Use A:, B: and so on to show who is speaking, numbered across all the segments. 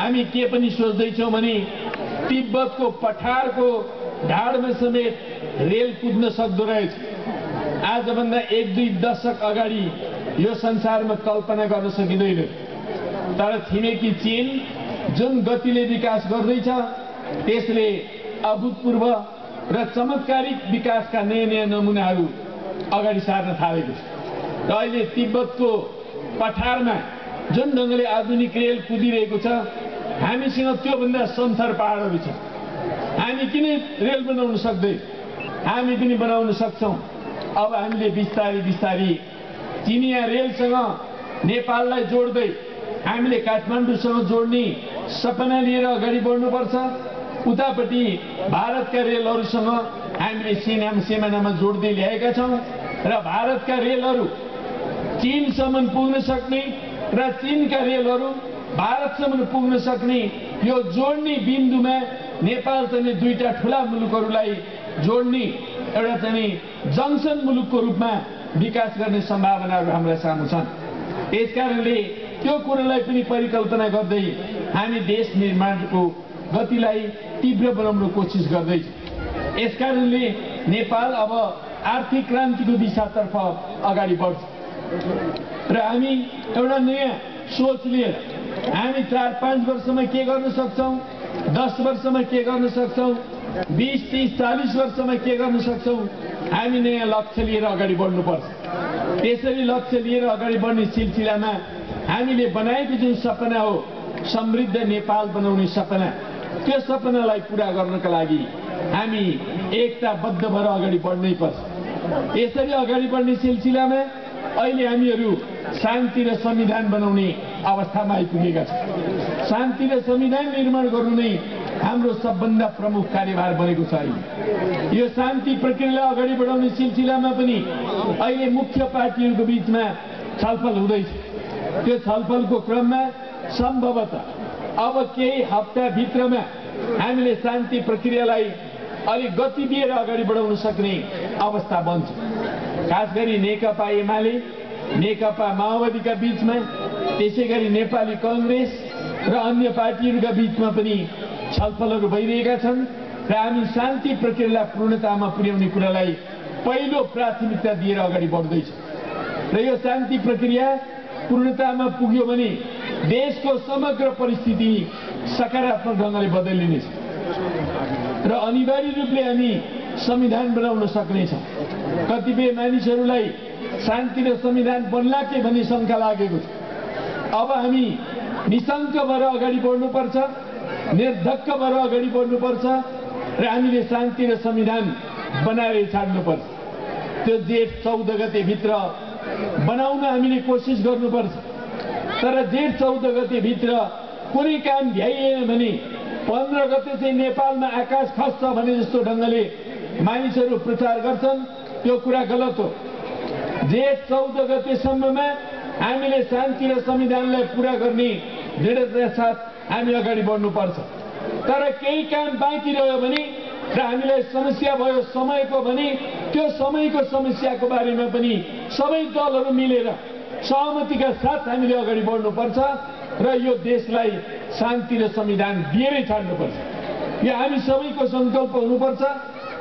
A: हामी के पनि सोच्दैछौँ भने तिब्बतको पठारको ढाडमा समेत रेल कुद्न सक्दो रहेछ। आजभन्दा 1-2 दशक अगाडि यो संसारमा कल्पना गर्न सकिँदैन। तर छिमेकी चीन जुन गतिले विकास गर्दैछ त्यसले अभूतपूर्व र चमत्कारिक विकासका नयाँ नमुनाहरू अगाडि सार्न थालेको छ। र अहिले तिब्बतको पठारमा जुन ढङ्गले आधुनिक रेल कुदिरहेको छ, हामीसँग त्योभन्दा समथर पहाडहरू छ। हामी किन रेल बनाउन सक्दै? हामी पनि बनाउन सक्छौँ। अब हामीले बिस्तारै बिस्तारै चिनिया रेलसँग नेपाललाई जोड्दै हामीले काठमाडौँसँग जोड्ने सपना लिएर अगाडि बढ्नुपर्छ। उतापट्टि भारतका रेलहरूसँग हामीले सिमानामा जोड्दै ल्याएका छौँ र भारतका रेलहरू चीनसम्म पुग्न सक्ने र चीनका रेलहरू भारतसम्म पुग्न सक्ने यो जोड्ने बिन्दुमा नेपाल चाहिँ दुईटा ठुला मुलुकहरूलाई जोड्ने एउटा चाहिँ जङ्सन मुलुकको रूपमा विकास गर्ने सम्भावनाहरू हाम्रा सामु छन्। यसकारणले त्यो कुरालाई पनि परिकल्पना गर्दै हामी देश निर्माणको गतिलाई तीव्र बनाउन कोसिस गर्दैछौँ। यसकारणले नेपाल अब आर्थिक क्रान्तिको दिशातर्फ अगाडि बढ्छ र हामी एउटा नयाँ सोच लिएर हामी 4-5 वर्षमा के गर्न सक्छौँ, 10 वर्षमा के गर्न सक्छौँ, 20, 30, 40 वर्षमा के गर्न सक्छौँ, हामी नयाँ लक्ष्य लिएर अगाडि बढ्नुपर्छ। त्यसरी लक्ष्य लिएर अगाडि बढ्ने सिलसिलामा हामीले बनाएको जुन सपना हो समृद्ध नेपाल बनाउने सपना, त्यो सपनालाई पूरा गर्नका लागि हामी एकताबद्ध भएर अगाडि बढ्नै पर्छ। यसरी अगाडि बढ्ने सिलसिलामा अहिले हामीहरू शान्ति र संविधान बनाउने अवस्थामा आइपुगेका छौँ। शान्ति र संविधान निर्माण गर्नु नै हाम्रो सबभन्दा प्रमुख कार्यभार बनेको छ। यो शान्ति प्रक्रियालाई अगाडि बढाउने सिलसिलामा पनि अहिले मुख्य पार्टीहरूको बिचमा छलफल हुँदैछ। त्यो छलफलको क्रममा सम्भवतः अब केही हप्ताभित्रमा हामीले शान्ति प्रक्रियालाई अलिक गति दिएर अगाडि बढाउन सक्ने अवस्था बन्छ। खास गरी नेकपा एमाले, नेकपा माओवादीका बिचमा, त्यसै गरी नेपाली कांग्रेस र अन्य पार्टीहरूका बिचमा पनि छलफलहरू भइरहेका छन् र हामी शान्ति प्रक्रियालाई पूर्णतामा पुर्याउने कुरालाई पहिलो प्राथमिकता दिएर अगाडि बढ्दैछौँ। र यो शान्ति प्रक्रिया पूर्णतामा पुग्यो भने देशको समग्र परिस्थिति सकारात्मक ढङ्गले बदलिनेछ र अनिवार्य रूपले हामी संविधान बनाउन सक्नेछौँ। कतिपय मानिसहरूलाई शान्ति र संविधान बन्ला के भन्ने शङ्का लागेको छ। अब हामी निशङ्क भएर अगाडि बढ्नुपर्छ, निर्धक्क भएर अगाडि बढ्नुपर्छ र हामीले शान्ति र संविधान बनाएर छाड्नुपर्छ। त्यो जेठ 14 गतेभित्र बनाउन हामीले कोसिस गर्नुपर्छ। तर जेठ 14 गतेभित्र कुनै काम भ्याइएन भने 15 गते चाहिँ नेपालमा आकाश खस्छ भने जस्तो ढङ्गले मानिसहरू प्रचार गर्छन्, त्यो कुरा गलत हो। जेठ 14 गतेसम्ममा हामीले शान्ति र संविधानलाई पुरा गर्ने दृढता साथ हामी अगाडि बढ्नुपर्छ। तर केही काम बाँकी रह्यो भने र हामीलाई समस्या भयो समयको भने त्यो समयको समस्याको बारेमा पनि सबै दलहरू मिलेर सहमतिका साथ हामीले अगाडि बढ्नुपर्छ र यो देशलाई शान्ति र संविधान दिएरै छाड्नुपर्छ। यो हामी सबैको सङ्कल्प हुनुपर्छ।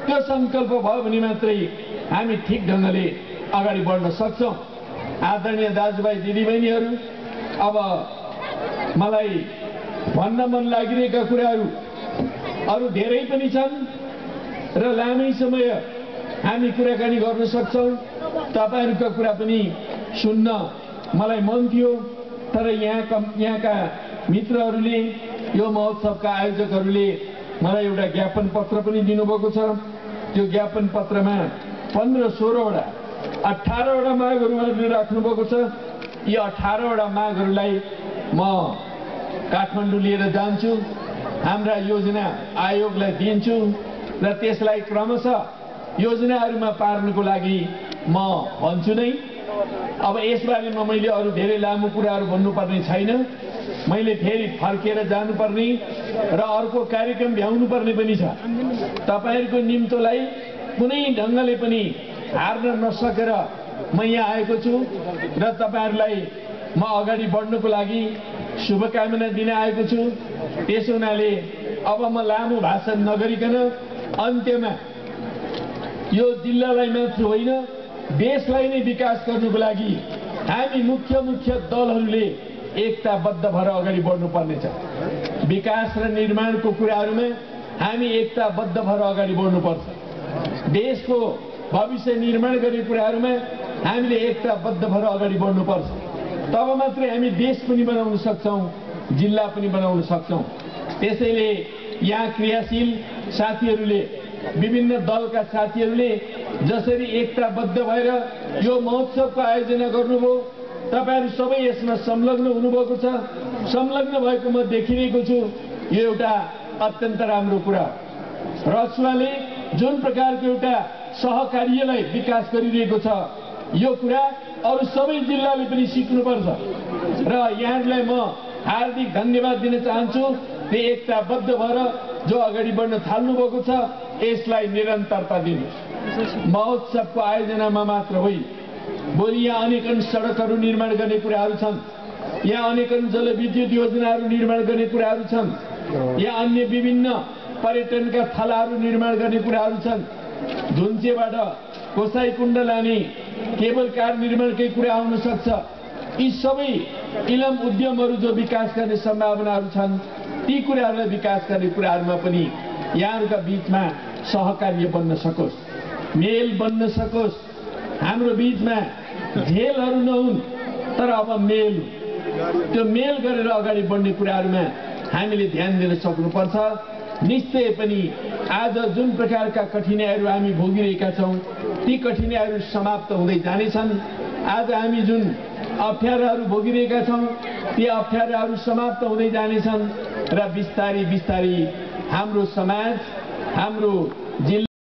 A: त्यो सङ्कल्प भयो भने मात्रै हामी ठिक ढङ्गले अगाडि बढ्न सक्छौँ। आदरणीय दाजुभाइ दिदीबहिनीहरू, अब मलाई भन्न मन लागिरहेका कुराहरू अरू धेरै पनि छन् र लामै समय हामी कुराकानी गर्न सक्छौँ। तपाईँहरूका कुरा पनि सुन्न मलाई मन थियो, तर यहाँका मित्रहरूले, यो महोत्सवका आयोजकहरूले मलाई एउटा ज्ञापन पत्र पनि दिनुभएको छ। त्यो ज्ञापन पत्रमा 15-16वटा 18वटा मागहरू उहाँहरूले राख्नुभएको छ। यी 18वटा मागहरूलाई म काठमाडौँ लिएर जान्छु, हाम्रा योजना आयोगलाई दिन्छु र त्यसलाई क्रमशः योजनाहरूमा पार्नको लागि म भन्छु नै। अब यसबारेमा मैले अरू धेरै लामो कुराहरू भन्नुपर्ने छैन। मैले फेरि फर्केर जानुपर्ने र अर्को कार्यक्रम भ्याउनु पर्ने पनि छ। तपाईँहरूको निम्तोलाई कुनै ढङ्गले पनि हार्न नसकेर म यहाँ आएको छु र तपाईँहरूलाई म अगाडि बढ्नको लागि शुभकामना दिन आएको छु। त्यसो हुनाले अब म लामो भाषण नगरिकन अन्त्यमा यो जिल्लालाई मात्र होइन देशलाई नै विकास गर्नुको लागि हामी मुख्य दलहरूले एकताबद्ध भएर अगाडि बढ्नुपर्नेछ। विकास र निर्माणको कुराहरूमा हामी एकताबद्ध भएर अगाडि बढ्नुपर्छ। देशको भविष्य निर्माण गर्ने कुराहरूमा हामीले एकताबद्ध भएर अगाडि बढ्नुपर्छ। तब मात्रै हामी देश पनि बनाउन सक्छौँ, जिल्ला पनि बनाउन सक्छौँ। त्यसैले यहाँ क्रियाशील साथीहरूले, विभिन्न दलका साथीहरूले जसरी एकताबद्ध भएर यो महोत्सवको आयोजना गर्नुभयो, तपाईहरु सबै यसमा संलग्न हुनुभएको छ। संलग्न भएको म देखिरहेको छु। यो एउटा अत्यन्त राम्रो कुरा। रसुवाले जुन प्रकारको एउटा सहकार्यलाई विकास गरिरहेको छ, यो कुरा अरु सबै जिल्लाले पनि सिक्नुपर्छ र यहाँहरूलाई म हार्दिक धन्यवाद दिन चाहन्छु। त्यो एकताबद्ध भएर जो अगाडि बढ्न थाल्नु भएको छ, यसलाई निरन्तरता दिनुहोस्। महोत्सवको आयोजनामा मात्र होइन, भोलि यहाँ अनेकन सडकहरू निर्माण गर्ने कुराहरू छन्, यहाँ अनेकन जलविद्युत योजनाहरू निर्माण गर्ने कुराहरू छन्, यहाँ अन्य विभिन्न पर्यटनका थलाहरू निर्माण गर्ने कुराहरू छन्। धुन्चेबाट कोसाईकुण्ड लाने केबल कार निर्माणकै कुरा आउन सक्छ। यी सबै इलम उद्यमहरू जो विकास गर्ने सम्भावनाहरू छन्, ती कुराहरूलाई विकास गर्ने कुराहरूमा पनि यहाँहरूका बीचमा सहकार्य बन्न सकोस्, मेल बन्न सकोस्। हाम्रो बीचमा झेलहरू नहुन्, तर अब मेल, त्यो मेल गरेर अगाडि बढ्ने कुराहरूमा हामीले ध्यान दिन सक्नुपर्छ। निश्चय पनि आज जुन प्रकारका कठिनाइहरू हामी भोगिरहेका छौँ, ती कठिनाइहरू समाप्त हुँदै जानेछन्। आज हामी जुन अप्ठ्याराहरू भोगिरहेका छौँ, ती अप्ठ्याराहरू समाप्त हुँदै जानेछन् र बिस्तारै बिस्तारै हाम्रो समाज, हाम्रो जिल्ला